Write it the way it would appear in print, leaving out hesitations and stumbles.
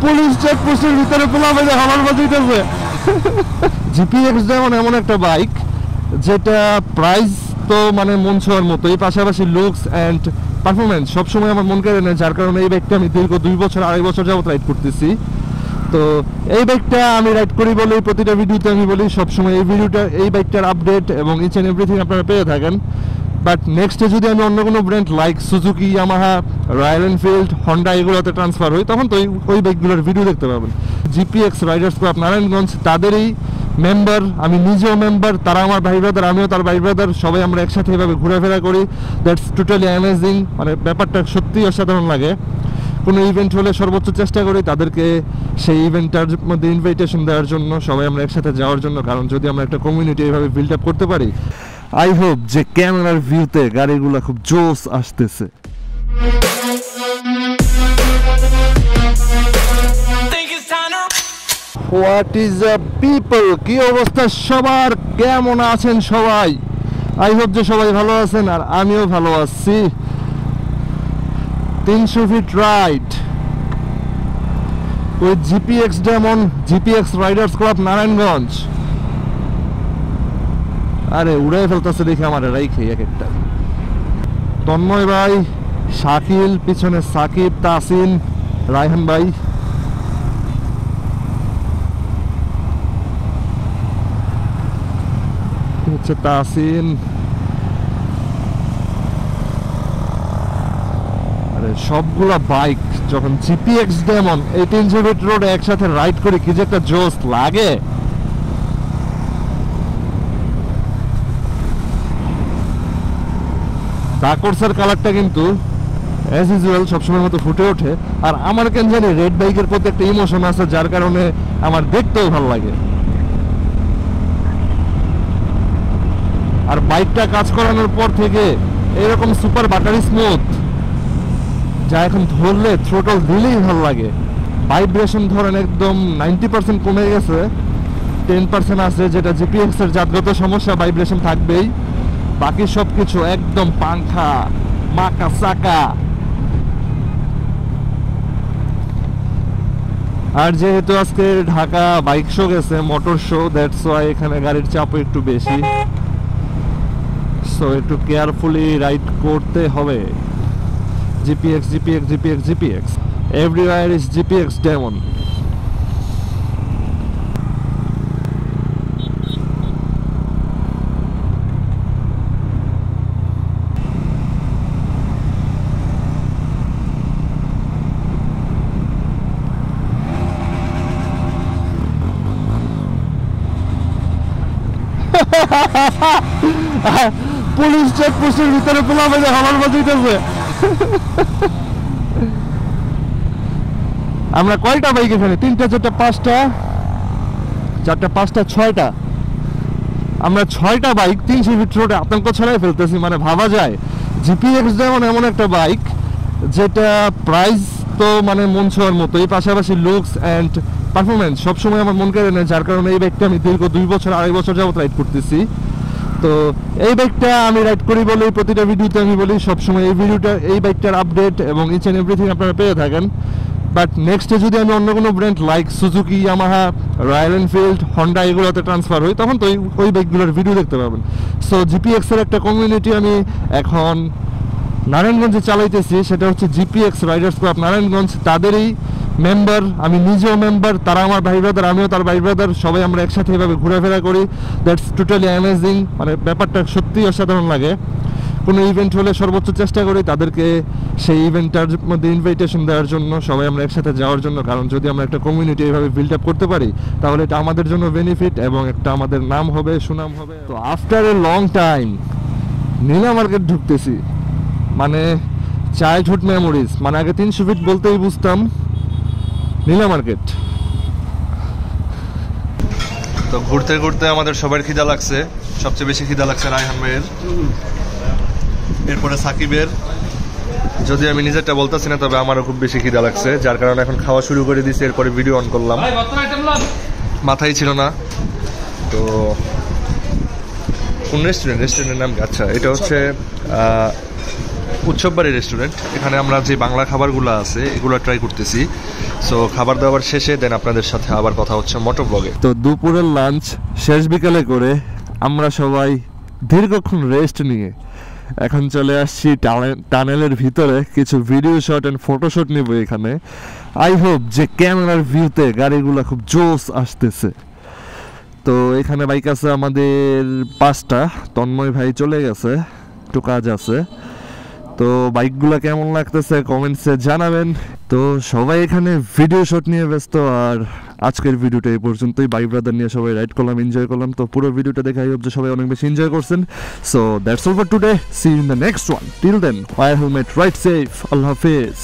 Police চেকপোস্টের ভিতরে পোলাবে হলার বাজাইতেছে। জিপিএক্স যেমন এমন একটা বাইক যেটা প্রাইস তো মানে মন ছোঁয়ার মতোই, পাশাপাশি লুকস অ্যান্ড পারফরমেন্স সবসময় আমার মন কেড়ে নেয়, যার কারণে এই বাইকটা আমি দীর্ঘ 2 বছর 2.5 বছর যাবত রাইড করতেছি। তো এই বাইকটা আমি রাইড করি বলেই প্রতিটা ভিডিওতে আমি বলি সবসময় এই বাইকটার আপডেট এবং ইচ অ্যান্ড এভরিথিং আপনারা পেয়ে থাকেন। বাট নেক্সটে যদি আমি অন্য কোনো brand like Suzuki, Yamaha, royal Enfield, Honda এগুলোতে ট্রান্সফার হই, তখন তো ওই বাইকগুলোর ভিডিও দেখতে পাবেন। জিপিএক্স রাইডার্স ক্লাব নারায়ণগঞ্জ তাদেরই মেম্বার, আমি নিজেও মেম্বার, তারা আমার ভাই ব্রাদার, আমিও তার ভাই ব্রাদার, সবাই আমরা একসাথে এভাবে ঘোরাফেরা করি। দ্যাটস টোটালি অ্যামেজিং, মানে ব্যাপারটা সত্যিই অসাধারণ লাগে। কোনো ইভেন্ট হলে সর্বোচ্চ চেষ্টা করি তাদেরকে সেই ইভেন্টটার মধ্যে ইনভাইটেশন দেওয়ার জন্য, সবাই আমরা একসাথে যাওয়ার জন্য, কারণ যদি আমরা একটা কমিউনিটি এইভাবে বিল্ড আপ করতে পারি, আই হোপ যে ক্যামেরার ভিউতে গাড়িগুলো খুব জোস আসতেছে। হোয়াট ইজ আ পিপল, কি অবস্থা সবার, কেমন আছেন সবাই? আই হোপ যে সবাই ভালো আছেন, আর আমিও ভালো আছি। 300 feet ride with GPX demon, GPX riders club Narayanganj. আরে উড়াই ফেলতেছে দেখে আমার রাইখে এক একটা। তন্ময় ভাই, শাকিল, পিছনে সাকিব, তাসিন, রায়হান ভাই। হচ্ছে তাসিন। আরে সবগুলা বাইক যখন জিপিএক্স ডেমন এই 300 ফিট রোডে একসাথে রাইড করে কি যে একটা জোশ লাগে। ডাকোর্সের কালারটা কিন্তু অ্যাজ ইউজুয়াল সবসময় মতো ফুটে ওঠে, আর আমার কেন জানি রেড বাইকের প্রতি একটা ইমোশন আছে, যার কারণে আমার দেখতেও ভালো লাগে। আর বাইকটা কাজ করানোর পর থেকে এরকম সুপার বাটারি স্মুথ, যা এখন ধরলে থ্রোটল দিলেই ভালো লাগে। ভাইব্রেশন ধরেন একদম 90% কমে গেছে, 10% আছে, যেটা জিপিএক্স এর জাতগত সমস্যা, ভাইব্রেশন থাকবেই। বাকি সবকিছু একদম পাংখা মাকা চাকা। আর যেহেতু আজকে ঢাকা বাইক শো গেছে, মোটর শো, দ্যাটস ওয়াই এখানে গাড়ির চাপও একটু বেশি, সো একটু কেয়ারফুলি রাইড করতে হবে। GPX GPX GPX GPX everywhere is GPX demon. Police চেকপোস্টের ভিতরে পোলাবে হলার বাজাইতেছে। আমরা কয়টা বাইক এখানে? 3টা 4টা 5টা 4টা 5টা 6টা, আমরা 6টা বাইক 300 ফিট রোডে আতঙ্ক ছড়াই ফেলতেছি। মানে ভাবা যায় জিপিএক্স যেমন এমন একটা বাইক যেটা প্রাইস তো মানে মন ছোঁয়ার মতোই, পাশাপাশি লুকস অ্যান্ড পারফরমেন্স সবসময় আমার মন কেড়ে নেয়, যার কারণে এই বাইকটা আমি দীর্ঘ 2 বছর 2.5 বছর যাবত রাইড করতেছি। তো এই বাইকটা আমি রাইড করি বলেই প্রতিটা ভিডিওতে আমি বলি সবসময় এই বাইকটার আপডেট এবং ইচ অ্যান্ড এভরিথিং আপনারা পেয়ে থাকেন। বাট নেক্সটে যদি আমি অন্য কোনো brand like Suzuki, Yamaha, royal Enfield, Honda এগুলোতে ট্রান্সফার হই, তখন তো ওই বাইকগুলোর ভিডিও দেখতে পাবেন। সো জিপিএক্স এর একটা কমিউনিটি আমি এখন নারায়ণগঞ্জে চালাইতেছি, সেটা হচ্ছে জিপিএক্স রাইডার্স ক্লাব নারায়ণগঞ্জ তাদেরই মেম্বার, আমি নিজেও মেম্বার, তারা আমার ভাই ব্রাদার, আমিও তার ভাই ব্রাদার, সবাই আমরা একসাথে এভাবে ঘোরাফেরা করি। দ্যাটস টোটালি অ্যামেজিং, মানে ব্যাপারটা সত্যিই অসাধারণ লাগে। কোনো ইভেন্ট হলে সর্বোচ্চ চেষ্টা করি তাদেরকে সেই ইভেন্টটার মধ্যে ইনভাইটেশন দেওয়ার জন্য, সবাই আমরা একসাথে যাওয়ার জন্য, কারণ যদি আমরা একটা কমিউনিটি এইভাবে বিল্ড আপ করতে পারি তাহলে এটা আমাদের জন্য বেনিফিট এবং একটা আমাদের নাম হবে, সুনাম হবে। তো after a long time Nila market ঢুকতেছি, মানে চাইল্ডহুড মেমোরিজ, মানে আগে 300 ফিট বলতেই বুঝতাম নীলা মার্কেট। তো ঘুরতে ঘুরতে আমাদের সবার খিদা লাগছে, সবচেয়ে বেশি খিদা লাগছে রায়হান ভাইয়ের, এরপরে সাকিবের। যদি আমি নিজেরটা বলতেছি না, তবে আমারও খুব বেশি খিদা লাগছে, যার কারণে এখন খাওয়া শুরু করে দিয়েছি। এরপরে ভিডিও অন করলাম, মাথায় ছিল না। তো কোন রেস্টুরেন্টের নাম? আচ্ছা, এটা হচ্ছে উৎসববাড়ি রেস্টুরেন্ট। এখানে আমরা যে বাংলা খাবারগুলো আছে এগুলো ট্রাই করতেছি। সো খাবার দাবার শেষে দেন আপনাদের সাথে আবার কথা হচ্ছে মোটো ব্লগে। তো দুপুরের লাঞ্চ শেষ বিকালে করে আমরা সবাই দীর্ঘক্ষণ রেস্ট নিয়ে এখন চলে আসছি টানেলের ভিতরে কিছু ভিডিও শট অ্যান্ড ফটোশট নিব এখানে। আই হোপ যে ক্যামেরার ভিউতে গাড়িগুলো খুব জোস আসতেছে। তো এখানে বাইক আছে আমাদের 5টা, তন্ময় ভাই চলে গেছে, একটু কাজ আছে। তো বাইকগুলো কেমন লাগতেছে কমেন্টসে জানাবেন। তো সবাই এখানে ভিডিও শট নিয়ে ব্যস্ত, আর আজকের ভিডিওটা এই পর্যন্তই। বাইক ব্রাদার নিয়ে সবাই রাইড করলাম, এনজয় করলাম। তো পুরো ভিডিওটা দেখে আই হোপ যে সবাই অনেক বেশি এনজয় করছেন। So that's all for today, see you in the next one. Till then, wear helmet, ride safe, আল্লাহ হাফেজ।